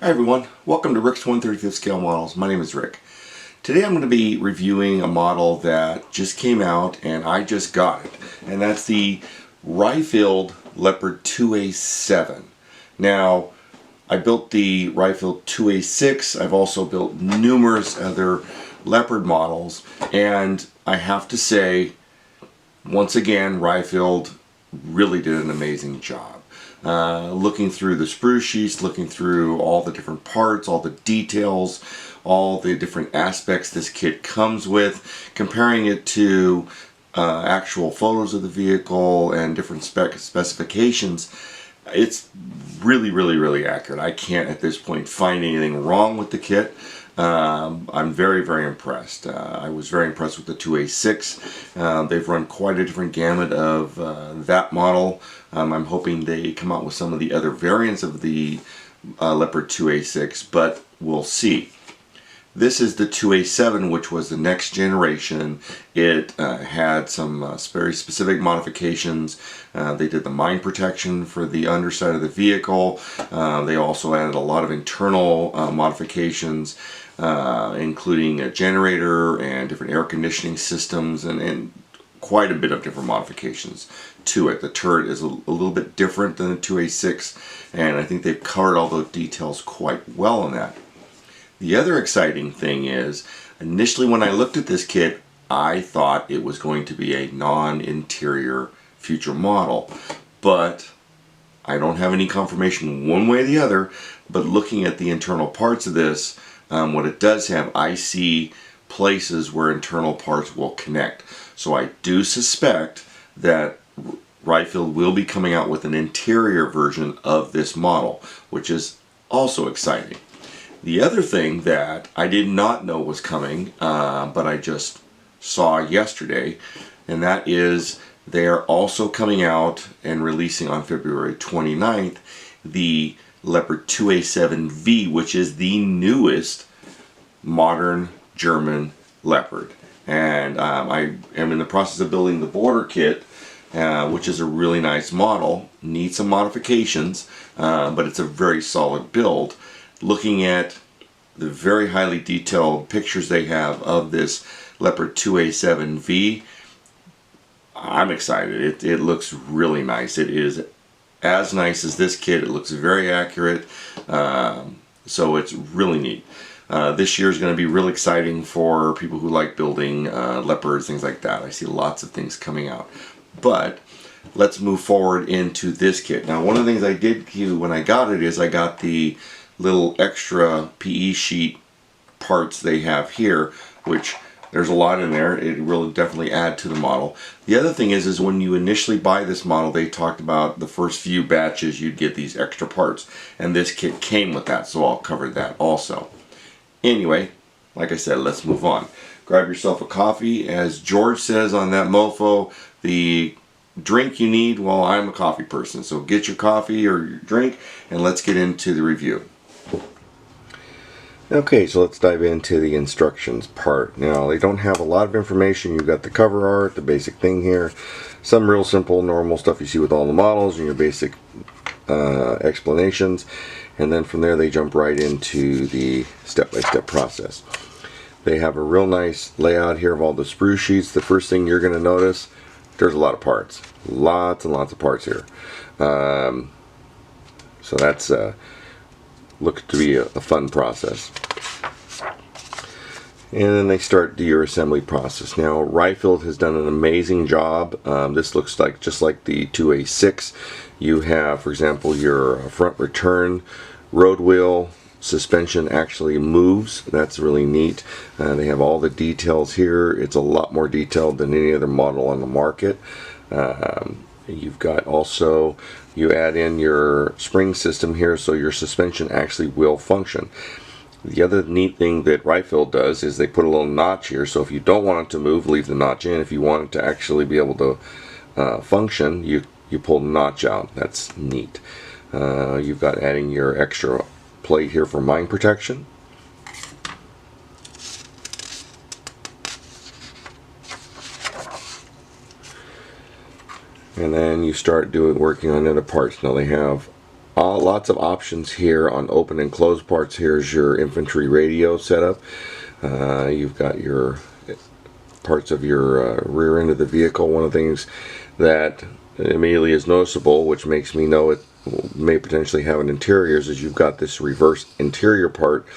Hi everyone, welcome to Rick's 1/35 scale models. My name is Rick. Today I'm going to be reviewing a model that just came out and I just got it, and that's the Ryefield Leopard 2A7. Now, I built the Ryefield 2A6. I've also built numerous other Leopard models, and I have to say, once again, Ryefield really did an amazing job. Looking through the sprue sheets, looking through all the different parts, all the details, all the different aspects this kit comes with, comparing it to actual photos of the vehicle and different specifications, it's really accurate. I can't at this point find anything wrong with the kit. I'm very impressed. I was very impressed with the 2A6. They've run quite a different gamut of that model. I'm hoping they come out with some of the other variants of the Leopard 2A6, but we'll see. This is the 2A7, which was the next generation. It had some very specific modifications. They did the mine protection for the underside of the vehicle. They also added a lot of internal modifications, including a generator and different air conditioning systems, and quite a bit of different modifications to it. The turret is a little bit different than the 2A6, and I think they've covered all those details quite well in that. The other exciting thing is, initially when I looked at this kit, I thought it was going to be a non-interior future model, but I don't have any confirmation one way or the other. But looking at the internal parts of this, what it does have, I see places where internal parts will connect. So I do suspect that Ryefield will be coming out with an interior version of this model, which is also exciting. The other thing that I did not know was coming, but I just saw yesterday, and that is they are also coming out and releasing on February 29th the Leopard 2A7V, which is the newest modern German Leopard. And I am in the process of building the border kit, which is a really nice model. Needs some modifications, but it's a very solid build. Looking at the very highly detailed pictures they have of this Leopard 2A7V, I'm excited. It looks really nice. It is as nice as this kit. It looks very accurate, so it's really neat. This year is going to be really exciting for people who like building Leopards, things like that. I see lots of things coming out. But let's move forward into this kit. Now, one of the things I did do when I got it is I got the little extra PE sheet parts they have here, which there's a lot in there. It will definitely add to the model. The other thing is when you initially buy this model, they talked about the first few batches you'd get these extra parts, and this kit came with that, so I'll cover that also. Anyway, like I said, let's move on. Grab yourself a coffee. As George says on that mofo, the drink you need, well, I'm a coffee person, so get your coffee or your drink and let's get into the review. Okay, so let's dive into the instructions part. Now, they don't have a lot of information. You've got the cover art, the basic thing here, some real simple normal stuff you see with all the models and your basic explanations, and then from there they jump right into the step-by-step process. They have a real nice layout here of all the sprue sheets. The first thing you're going to notice, there's a lot of parts, lots and lots of parts here. So that's look to be a fun process. And then they start your assembly process. Now, Ryefield has done an amazing job. This looks like just like the 2A6. You have, for example, your front return road wheel suspension actually moves. That's really neat. They have all the details here. It's a lot more detailed than any other model on the market. You've got also, you add in your spring system here, so your suspension actually will function. The other neat thing that Ryefield does is they put a little notch here, so if you don't want it to move, leave the notch in. If you want it to actually be able to function, you pull the notch out. That's neat. You've got adding your extra plate here for mine protection. And then you start working on other parts. Now they have Lots of options here on open and close parts. Here's your infantry radio setup. You've got your parts of your rear end of the vehicle. One of the things that immediately is noticeable, which makes me know it may potentially have an interior, is you've got this reverse interior part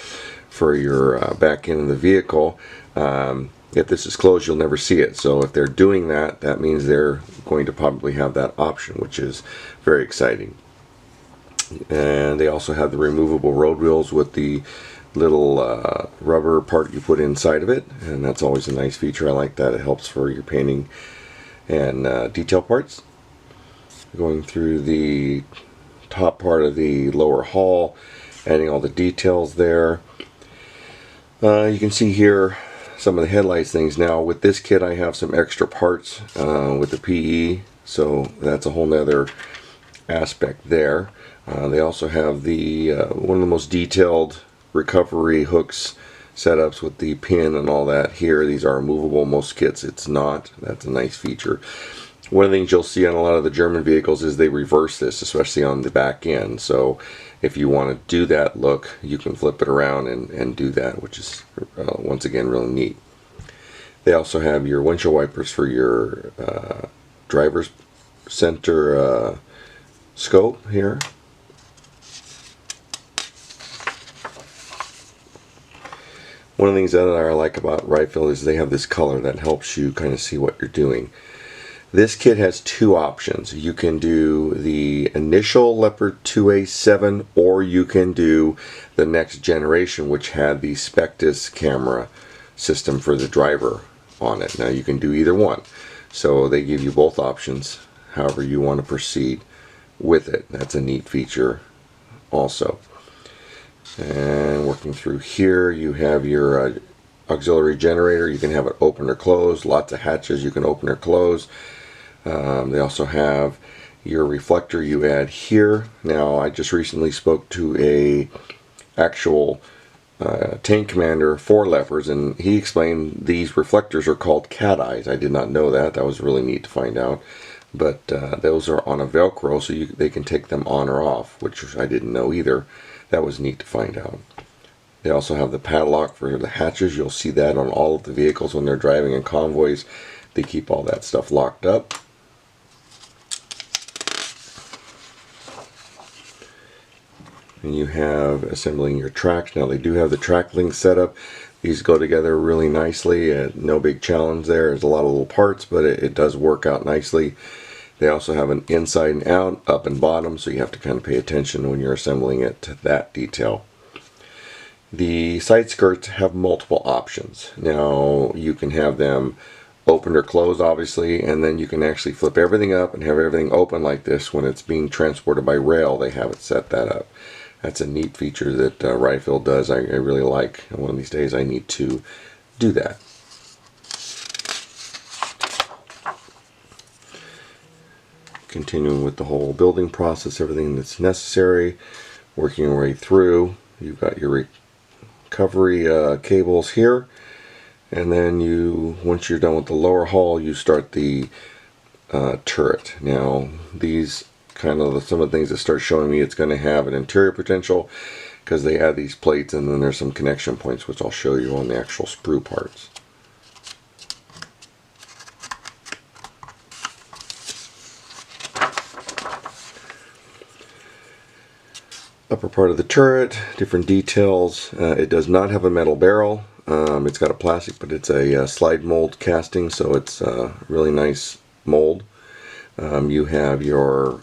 for your back end of the vehicle. If this is closed, you'll never see it. So if they're doing that, that means they're going to probably have that option, which is very exciting. And they also have the removable road wheels with the little rubber part you put inside of it, and that's always a nice feature. I like that. It helps for your painting and detail parts. Going through the top part of the lower hull, adding all the details there. You can see here some of the headlights things. Now with this kit I have some extra parts with the PE, so that's a whole nother aspect there. They also have the one of the most detailed recovery hooks setups with the pin and all that here. These are removable. Most kits it's not. That's a nice feature. One of the things you'll see on a lot of the German vehicles is they reverse this, especially on the back end. So if you want to do that look, you can flip it around and do that, which is once again really neat. They also have your windshield wipers for your driver's center scope here. One of the things that I like about Riffield is they have this color that helps you kind of see what you're doing. This kit has two options. You can do the initial Leopard 2A7, or you can do the next generation, which had the Spectus camera system for the driver on it. Now you can do either one. So they give you both options, however you want to proceed with it. That's a neat feature also. And working through here, you have your auxiliary generator. You can have it open or closed. Lots of hatches you can open or close. They also have your reflector you add here. Now I just recently spoke to a actual tank commander for Leopards, and he explained these reflectors are called cat eyes. I did not know that. That was really neat to find out. But those are on a Velcro, so they can take them on or off, which I didn't know either. That was neat to find out. They also have the padlock for the hatches. You'll see that on all of the vehicles when they're driving in convoys. They keep all that stuff locked up. And you have assembling your tracks. Now they do have the track link set up. These go together really nicely. No big challenge there. There's a lot of little parts, but it does work out nicely. They also have an inside and out, up and bottom, so you have to kind of pay attention when you're assembling it to that detail. The side skirts have multiple options. Now you can have them open or closed, obviously, and then you can actually flip everything up and have everything open like this when it's being transported by rail. They have it set that up. That's a neat feature that Riffield does. I really like. One of these days I need to do that. Continuing with the whole building process, everything that's necessary, working your way through. You've got your recovery cables here, and then once you're done with the lower hull, you start the turret. Now these kind of some of the things that start showing me it's going to have an interior potential, because they add these plates and then there's some connection points, which I'll show you on the actual sprue parts. Upper part of the turret, different details. It does not have a metal barrel. It's got a plastic, but it's a slide mold casting, so it's a really nice mold. You have your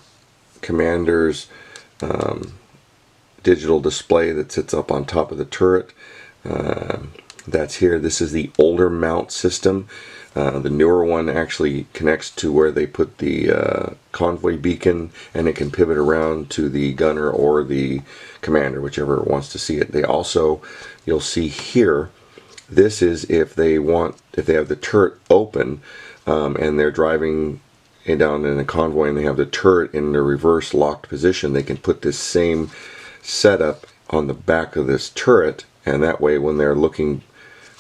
commander's digital display that sits up on top of the turret. That's here. This is the older mount system. The newer one actually connects to where they put the convoy beacon, and it can pivot around to the gunner or the commander, whichever wants to see it. They also, you'll see here, this is if they have the turret open and they're driving down in a convoy and they have the turret in the reverse locked position, they can put this same setup on the back of this turret, and that way when they're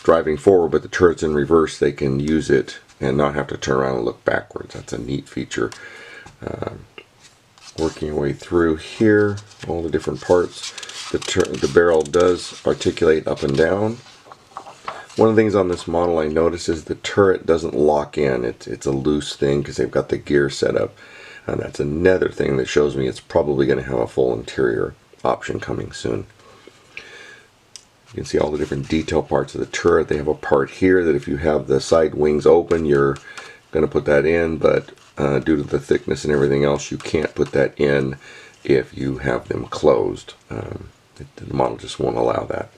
driving forward but the turret's in reverse, they can use it and not have to turn around and look backwards. That's a neat feature. Working your way through here, all the different parts. The barrel does articulate up and down. One of the things on this model I noticed is the turret doesn't lock in. It's a loose thing because they've got the gear set up. And that's another thing that shows me it's probably going to have a full interior option coming soon. You can see all the different detail parts of the turret. They have a part here that if you have the side wings open, you're going to put that in, but due to the thickness and everything else, you can't put that in if you have them closed. The model just won't allow that.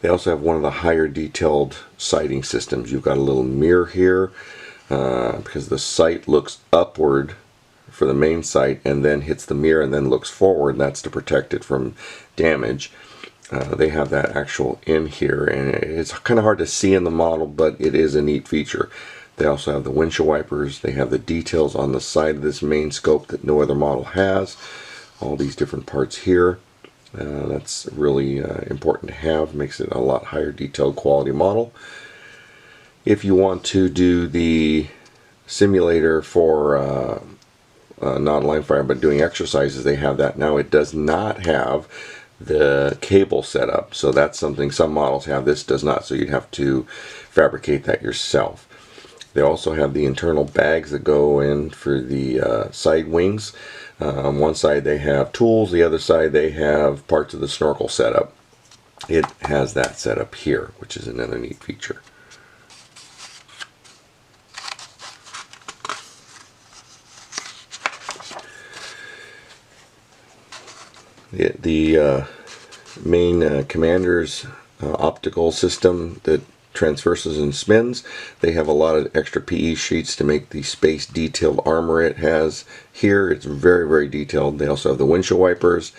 They also have one of the higher detailed sighting systems. You've got a little mirror here because the sight looks upward for the main sight and then hits the mirror and then looks forward, and that's to protect it from damage. They have that actual in here, and it's kind of hard to see in the model, but it is a neat feature. They also have the windshield wipers. They have the details on the side of this main scope that no other model has. All these different parts here. That's really important to have. Makes it a lot higher detailed quality model. If you want to do the simulator for not line fire but doing exercises, they have that now. It does not have the cable setup, so that's something some models have. This does not, so you'd have to fabricate that yourself. They also have the internal bags that go in for the side wings. On one side they have tools, the other side they have parts of the snorkel setup. It has that setup here, which is another neat feature. The main commander's optical system that transverses and spins. They have a lot of extra PE sheets to make the space detailed armor it has here. It's very, very detailed. They also have the windshield wipers.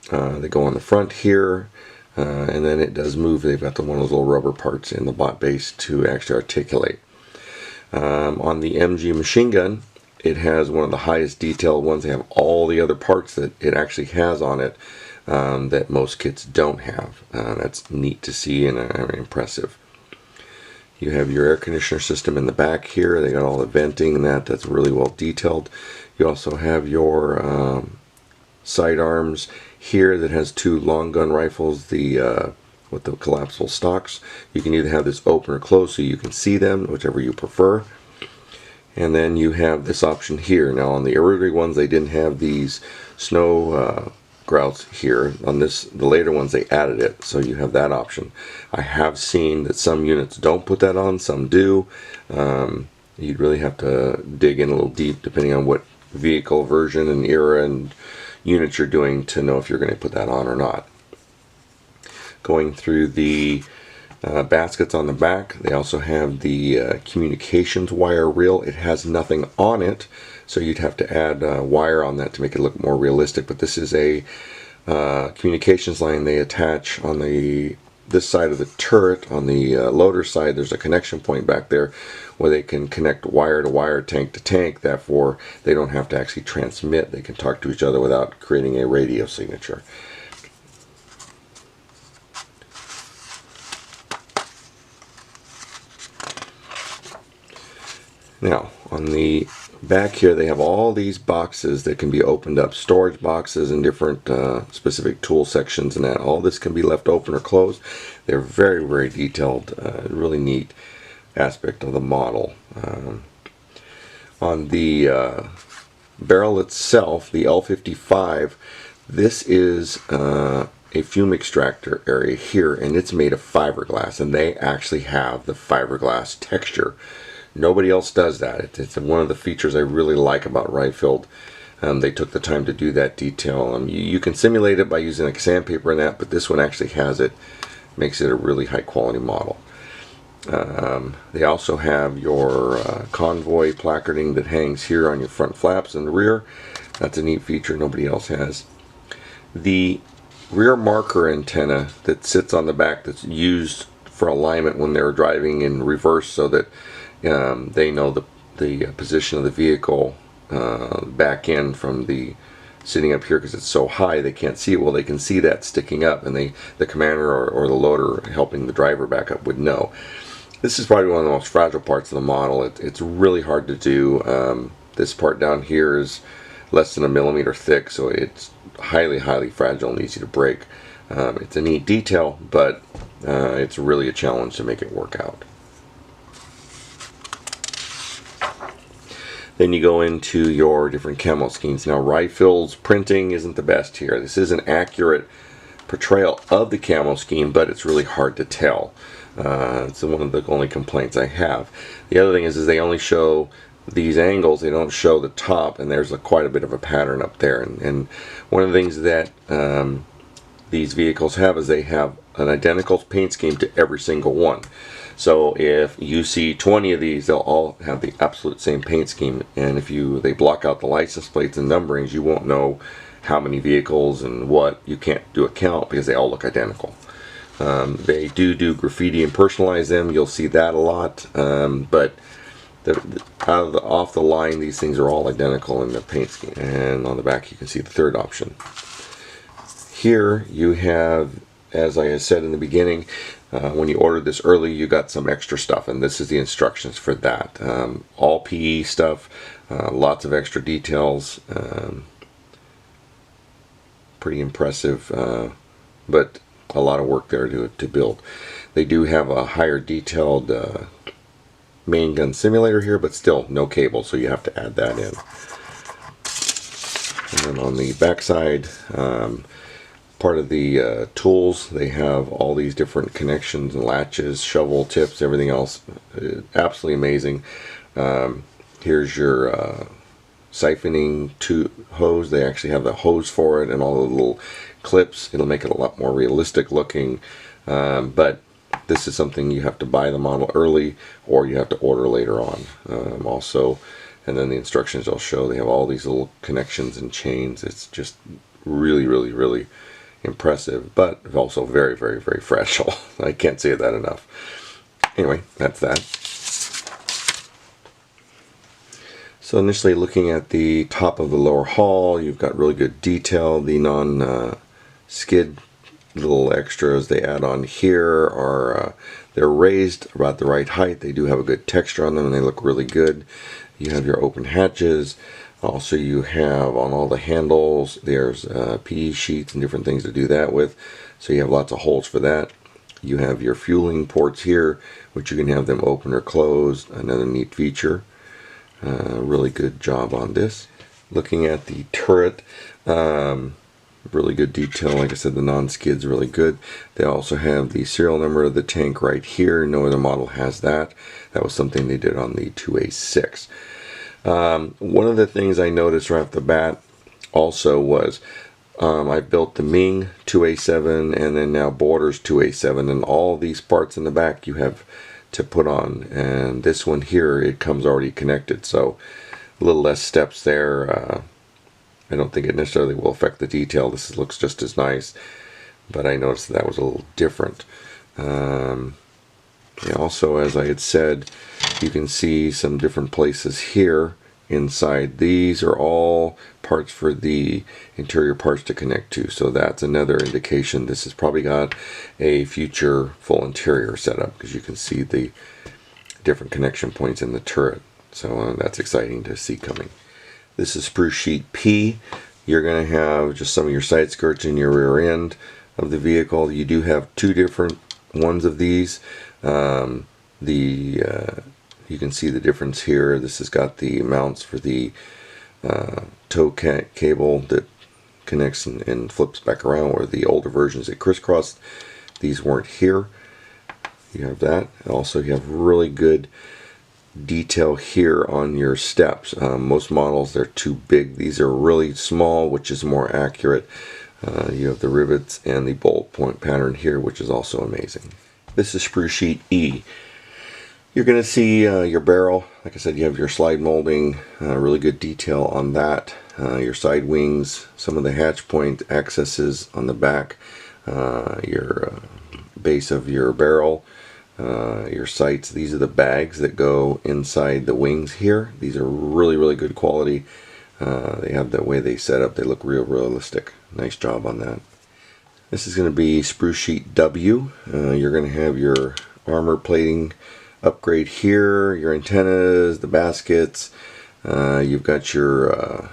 They go on the front here, and then it does move. They've got one of those little rubber parts in the bot base to actually articulate. On the MG machine gun, it has one of the highest detailed ones. They have all the other parts that it actually has on it that most kits don't have. That's neat to see and impressive. You have your air conditioner system in the back here. They got all the venting and that's really well detailed. You also have your sidearms here that has two long gun rifles, with the collapsible stocks. You can either have this open or closed so you can see them, whichever you prefer. And then you have this option here. Now on the earlier ones they didn't have these snow grouts here. On the later ones they added it, so you have that option. I have seen that some units don't put that on, some do. You'd really have to dig in a little deep depending on what vehicle version and era and units you're doing to know if you're going to put that on or not. Going through the baskets on the back, they also have the communications wire reel. It has nothing on it, so you'd have to add wire on that to make it look more realistic, but this is a communications line they attach on this side of the turret. On the loader side there's a connection point back there where they can connect wire to wire, tank to tank. Therefore they don't have to actually transmit. They can talk to each other without creating a radio signature. Now on the back here they have all these boxes that can be opened up, storage boxes and different specific tool sections, and that all this can be left open or closed. They're very, very detailed, really neat aspect of the model. On the barrel itself, the L55, this is a fume extractor area here, and it's made of fiberglass, and they actually have the fiberglass texture. Nobody else does that. It's one of the features I really like about Rye-Filled. They took the time to do that detail. You can simulate it by using like sandpaper and that, but this one actually has it. Makes it a really high quality model. They also have your convoy placarding that hangs here on your front flaps and the rear. That's a neat feature nobody else has. The rear marker antenna that sits on the back that's used for alignment when they're driving in reverse so that they know the position of the vehicle back in from the sitting up here, because it's so high they can't see it. Well, they can see that sticking up, and the commander or the loader helping the driver back up would know. This is probably one of the most fragile parts of the model. It's really hard to do. This part down here is less than a millimeter thick, so it's highly fragile and easy to break. It's a neat detail, but it's really a challenge to make it work out. Then you go into your different camo schemes. Now, Rifle's printing isn't the best here. This is an accurate portrayal of the camo scheme, but it's really hard to tell. It's one of the only complaints I have. The other thing is they only show these angles, they don't show the top, and there's quite a bit of a pattern up there. And one of the things that these vehicles have is they have an identical paint scheme to every single one. So if you see 20 of these, they'll all have the absolute same paint scheme, and if they block out the license plates and numberings, you won't know how many vehicles and what. You can't do a count because they all look identical. They do graffiti and personalize them. You'll see that a lot, but off the line, these things are all identical in the paint scheme. And on the back, you can see the third option. Here you have, as I said in the beginning, when you ordered this early, you got some extra stuff, and this is the instructions for that. All PE stuff, lots of extra details, pretty impressive, but a lot of work there to build. They do have a higher detailed main gun simulator here, but still no cable, so you have to add that in. And then on the back side, part of the tools, they have all these different connections and latches, shovel tips, everything else. Absolutely amazing. Here's your siphoning hose. They actually have the hose for it and all the little clips. It'll make it a lot more realistic looking, but this is something you have to buy the model early, or you have to order later on. Also, and then the instructions they'll show, they have all these little connections and chains. It's just really impressive, but also very fragile. I can't say that enough. Anyway, that's that. So initially, looking at the top of the lower hull, you've got really good detail. The non-skid little extras they add on here are they're raised about the right height. They do have a good texture on them, and they look really good. You have your open hatches. Also, you have on all the handles, there's PE sheets and different things to do that with. So you have lots of holes for that. You have your fueling ports here, which you can have them open or closed. Another neat feature. Really good job on this. Looking at the turret, really good detail. Like I said, the non-skid's really good. They also have the serial number of the tank right here. No other model has that. That was something they did on the 2A6. One of the things I noticed right off the bat also was I built the Ming 2A7 and then now Borders 2A7, and all these parts in the back you have to put on, and this one here, it comes already connected, so a little less steps there. I don't think it necessarily will affect the detail. This looks just as nice, but I noticed that was a little different. Also, as I had said, you can see some different places here inside. These are all parts for the interior parts to connect to, so that's another indication this has probably got a future full interior setup, because you can see the different connection points in the turret. So that's exciting to see coming. This is spruce sheet P. You're going to have just some of your side skirts in your rear end of the vehicle. You do have two different ones of these. You can see the difference here. This has got the mounts for the tow cable that connects and flips back around, where the older versions it crisscrossed. These weren't here. You have that. Also, you have really good detail here on your steps. Most models, they're too big. These are really small, which is more accurate. You have the rivets and the bolt point pattern here, which is also amazing. This is spruce sheet E. You're going to see your barrel. Like I said, you have your slide molding, really good detail on that. Your side wings, some of the hatch point accesses on the back, your base of your barrel, your sights. These are the bags that go inside the wings here. These are really good quality. They have the way they set up, they look real realistic. Nice job on that. This is going to be spruce sheet W. You're going to have your armor plating upgrade here, your antennas, the baskets. You've got your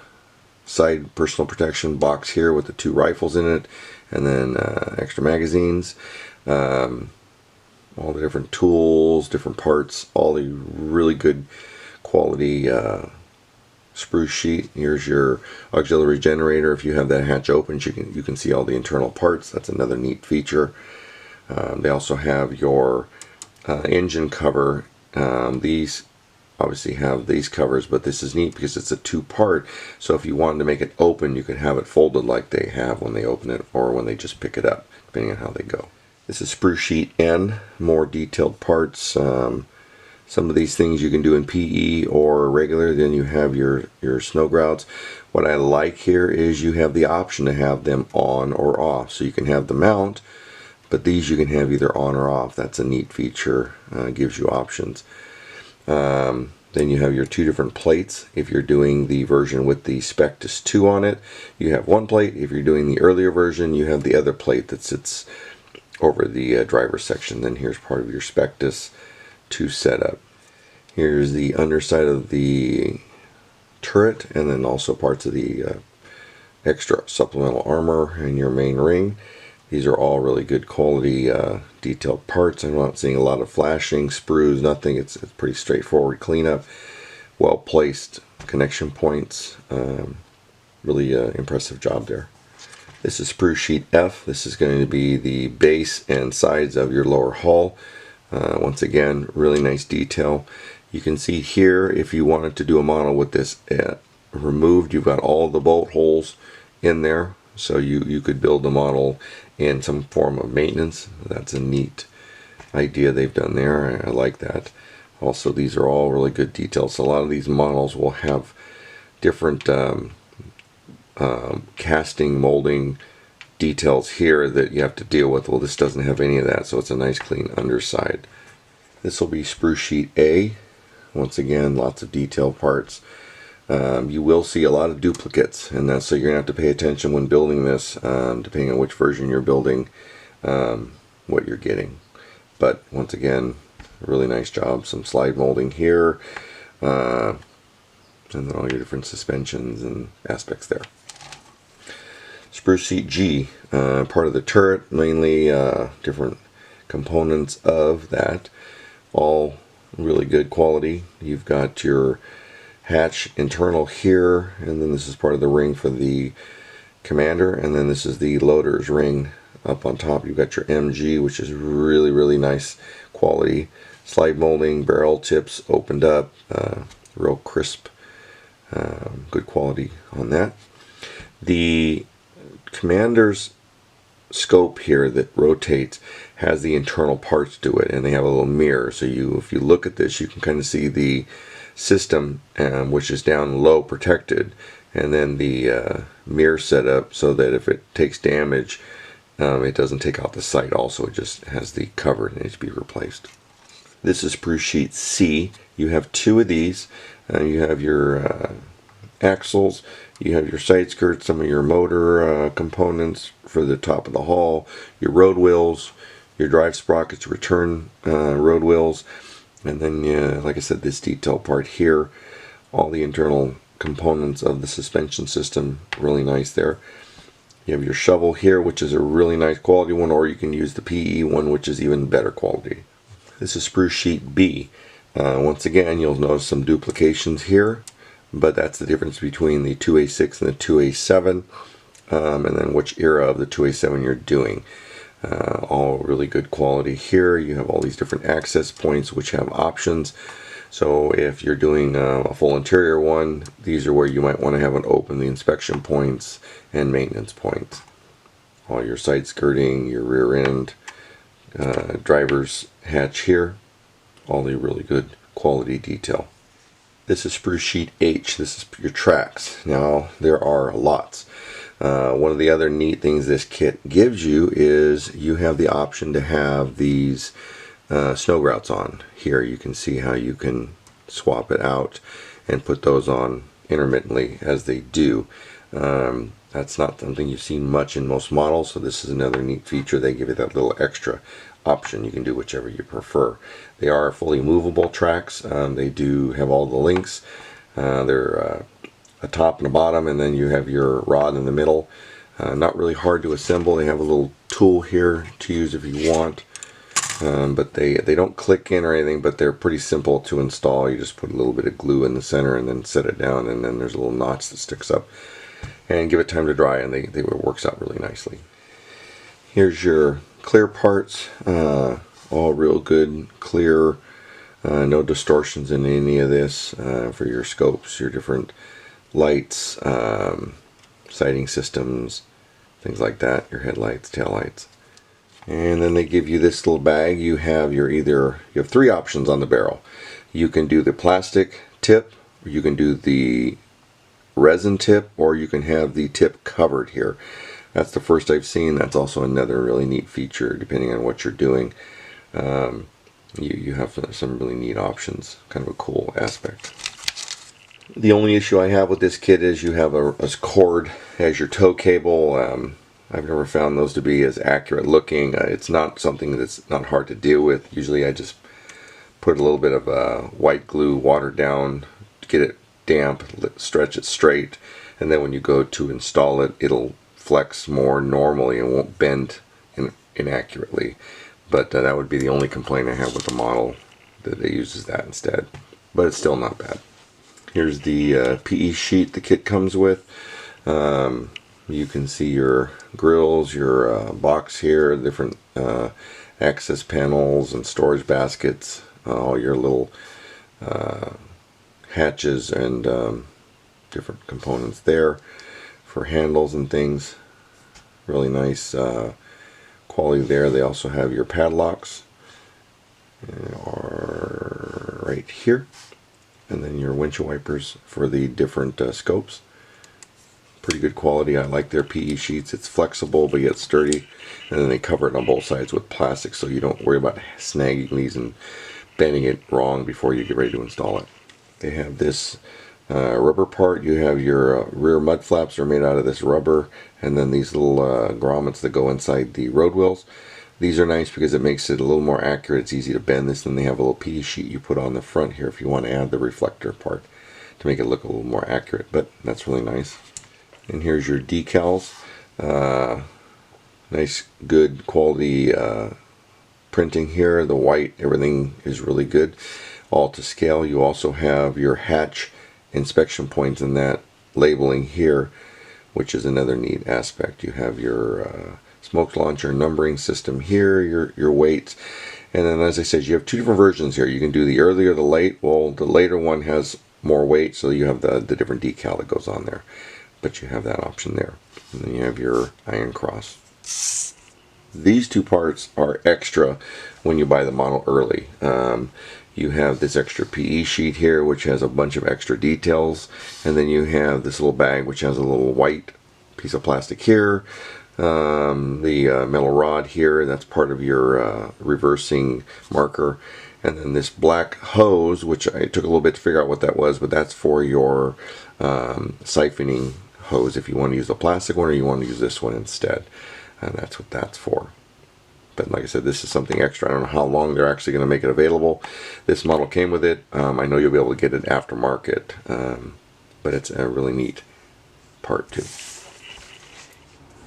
side personal protection box here with the 2 rifles in it, and then extra magazines, all the different tools, different parts, all the really good quality spruce sheet. Here's your auxiliary generator. If you have that hatch open, you can see all the internal parts. That's another neat feature. They also have your engine cover. These obviously have these covers, but this is neat because it's a 2-part, so if you wanted to make it open, you could have it folded like they have when they open it, or when they just pick it up, depending on how they go. This is spruce sheet N, more detailed parts. Some of these things you can do in PE or regular. Then you have your snow grouts. What I like here is you have the option to have them on or off, so you can have the mount, but these you can have either on or off. That's a neat feature. Gives you options. Then you have your 2 different plates. If you're doing the version with the Spectus 2 on it, you have 1 plate. If you're doing the earlier version, you have the other plate that sits over the driver's section. Then here's part of your Spectus 2 setup. Here's the underside of the turret, and then also parts of the extra supplemental armor and your main ring. These are all really good quality detailed parts. I'm not seeing a lot of flashing, sprues, nothing. It's pretty straightforward cleanup. Well placed connection points. Really impressive job there. This is spruce sheet F. This is going to be the base and sides of your lower hull. Once again, really nice detail. You can see here, if you wanted to do a model with this removed, you've got all the bolt holes in there. So you could build the model in some form of maintenance. That's a neat idea they've done there. I like that. Also, these are all really good details. So a lot of these models will have different casting, molding details here that you have to deal with. Well, this doesn't have any of that, so it's a nice clean underside. This will be spruce sheet A. Once again, lots of detailed parts. You will see a lot of duplicates, and that's so you're going to have to pay attention when building this, depending on which version you're building, what you're getting. But once again, really nice job. Some slide molding here, and then all your different suspensions and aspects there. Spruce sheet G, part of the turret, mainly different components of that, all really good quality. You've got your hatch internal here, and then this is part of the ring for the commander, and then this is the loader's ring up on top. You've got your MG, which is really nice quality. Slide molding, barrel tips opened up, real crisp, good quality on that. The commander's scope here that rotates has the internal parts to it, and they have a little mirror, so if you look at this, you can kind of see the system, which is down low protected, and then the mirror setup so that if it takes damage, it doesn't take out the sight. Also, it just has the cover and it needs to be replaced. This is spruce sheet C. You have 2 of these. You have your axles, you have your side skirts, some of your motor components for the top of the hull, your road wheels, your drive sprockets, return road wheels, and then like I said, this detail part here, all the internal components of the suspension system, really nice there. You have your shovel here, which is a really nice quality one, or you can use the PE one, which is even better quality. This is spruce sheet B. Once again, you'll notice some duplications here, but that's the difference between the 2A6 and the 2A7, and then which era of the 2A7 you're doing. All really good quality here. You have all these different access points which have options. So if you're doing a full interior one, these are where you might want to have it open, the inspection points and maintenance points. All your side skirting, your rear end, driver's hatch here, all the really good quality detail. This is spruce sheet H. This is your tracks. Now there are lots. One of the other neat things this kit gives you is you have the option to have these snow grouts on. Here you can see how you can swap it out and put those on intermittently as they do. That's not something you've seen much in most models, so this is another neat feature. They give you that little extra option. You can do whichever you prefer. They are fully movable tracks. They do have all the links. They're a top and a bottom, and then you have your rod in the middle. Not really hard to assemble. They have a little tool here to use if you want, but they don't click in or anything, but they're pretty simple to install. You just put a little bit of glue in the center and then set it down, and then there's a little notch that sticks up, and give it time to dry, and it works out really nicely. Here's your clear parts, all real good, clear, no distortions in any of this, for your scopes, your different lights, sighting systems, things like that, your headlights, taillights. And then they give you this little bag. You have three options on the barrel. You can do the plastic tip, or you can do the resin tip, or you can have the tip covered here. That's the first I've seen. That's also another really neat feature depending on what you're doing. You have some really neat options, kind of a cool aspect. The only issue I have with this kit is you have a cord as your tow cable. I've never found those to be as accurate looking. It's not something that's not hard to deal with. Usually I just put a little bit of white glue, water down, get it damp, stretch it straight, and then when you go to install it, it'll flex more normally and won't bend inaccurately. But that would be the only complaint I have with the model, that it uses that instead. But it's still not bad. Here's the PE sheet the kit comes with. You can see your grills, your box here, different access panels and storage baskets, all your little hatches and different components there for handles and things. Really nice quality there. They also have your padlocks right here, and then your windshield wipers for the different scopes. Pretty good quality. I like their PE sheets. It's flexible but yet sturdy, and then they cover it on both sides with plastic, so you don't worry about snagging these and bending it wrong before you get ready to install it. They have this rubber part. You have your rear mud flaps are made out of this rubber, and then these little grommets that go inside the road wheels. These are nice because it makes it a little more accurate. It's easy to bend this. Then they have a little PE sheet you put on the front here if you want to add the reflector part to make it look a little more accurate, but that's really nice. And here's your decals. Nice, good quality printing here. The white, everything is really good, all to scale. You also have your hatch inspection points in that labeling here, which is another neat aspect. You have your smoke launcher numbering system here, your weights, and then as I said, you have two different versions here. You can do the early or the late. Well, the later one has more weight, so you have the different decal that goes on there, but you have that option there. And then you have your iron cross. These two parts are extra when you buy the model early. You have this extra PE sheet here, which has a bunch of extra details, and then you have this little bag which has a little white piece of plastic here, the metal rod here, that's part of your reversing marker, and then this black hose, which I took a little bit to figure out what that was, but that's for your siphoning hose if you want to use the plastic one or you want to use this one instead, and that's what that's for. But like I said, this is something extra. I don't know how long they're actually going to make it available. This model came with it. I know you'll be able to get it aftermarket, but it's a really neat part too.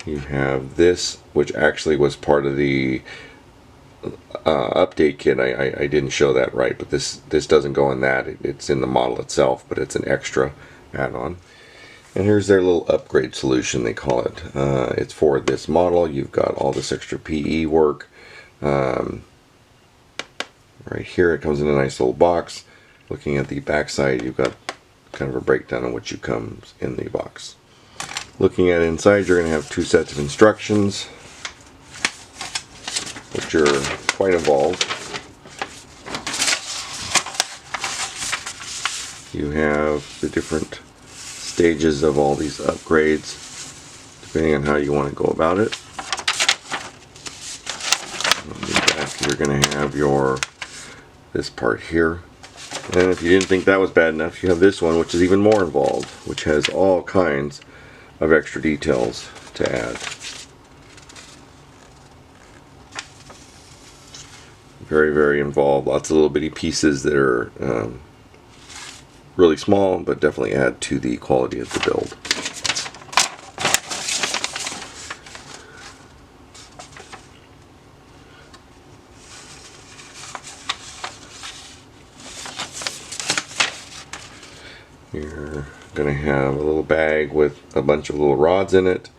You have this, which actually was part of the update kit. I didn't show that right, but this doesn't go in that. It's in the model itself, but it's an extra add-on. And here's their little upgrade solution, they call it. It's for this model. You've got all this extra PE work. Right here it comes in a nice little box. Looking at the back side, you've got kind of a breakdown of what comes in the box. Looking at inside, you're going to have two sets of instructions, which are quite involved. You have the different stages of all these upgrades, depending on how you want to go about it. On the back, you're going to have this part here. And if you didn't think that was bad enough, you have this one, which is even more involved, which has all kinds of extra details to add. Very, very involved. Lots of little bitty pieces that are really small, but definitely add to the quality of the build. You're going to have a little bag with a bunch of little rods in it.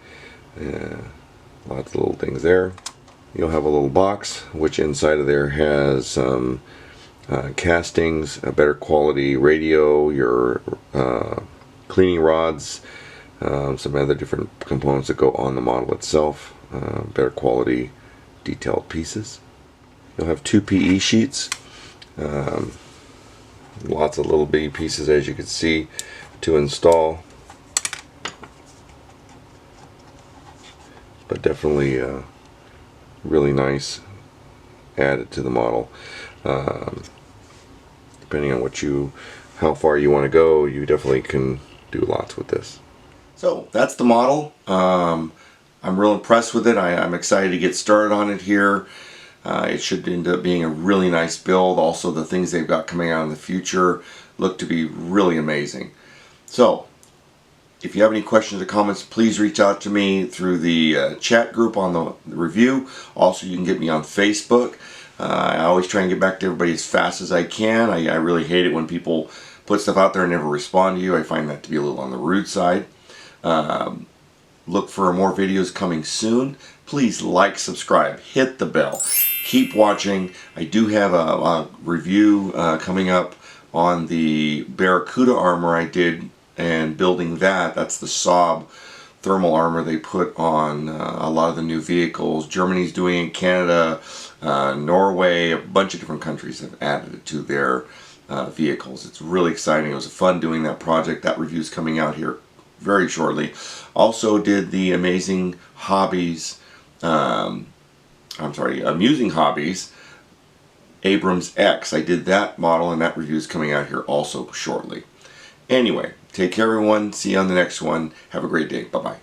Lots of little things there. You'll have a little box, which inside of there has some castings, a better quality radio, your cleaning rods, some other different components that go on the model itself, better quality detailed pieces. You'll have 2 PE sheets, lots of little bitty pieces, as you can see, to install, but definitely really nice added to the model. Depending on how far you want to go, you definitely can do lots with this. So that's the model. I'm real impressed with it. I'm excited to get started on it here. It should end up being a really nice build. Also, the things they've got coming out in the future look to be really amazing. So if you have any questions or comments, please reach out to me through the chat group on the review. Also, you can get me on Facebook. I always try and get back to everybody as fast as I can. I really hate it when people put stuff out there and never respond to you. I find that to be a little on the rude side. Look for more videos coming soon. Please like, subscribe, hit the bell. Keep watching. I do have a review coming up on the Barracuda armor I did and building that. That's the Saab thermal armor they put on a lot of the new vehicles. Germany's doing it, Canada, Norway, a bunch of different countries have added it to their vehicles. It's really exciting. It was fun doing that project. That review's coming out here very shortly. Also did the Amusing Hobbies Abrams X. I did that model, and that review is coming out here also shortly. Anyway, take care everyone. See you on the next one. Have a great day. Bye-bye.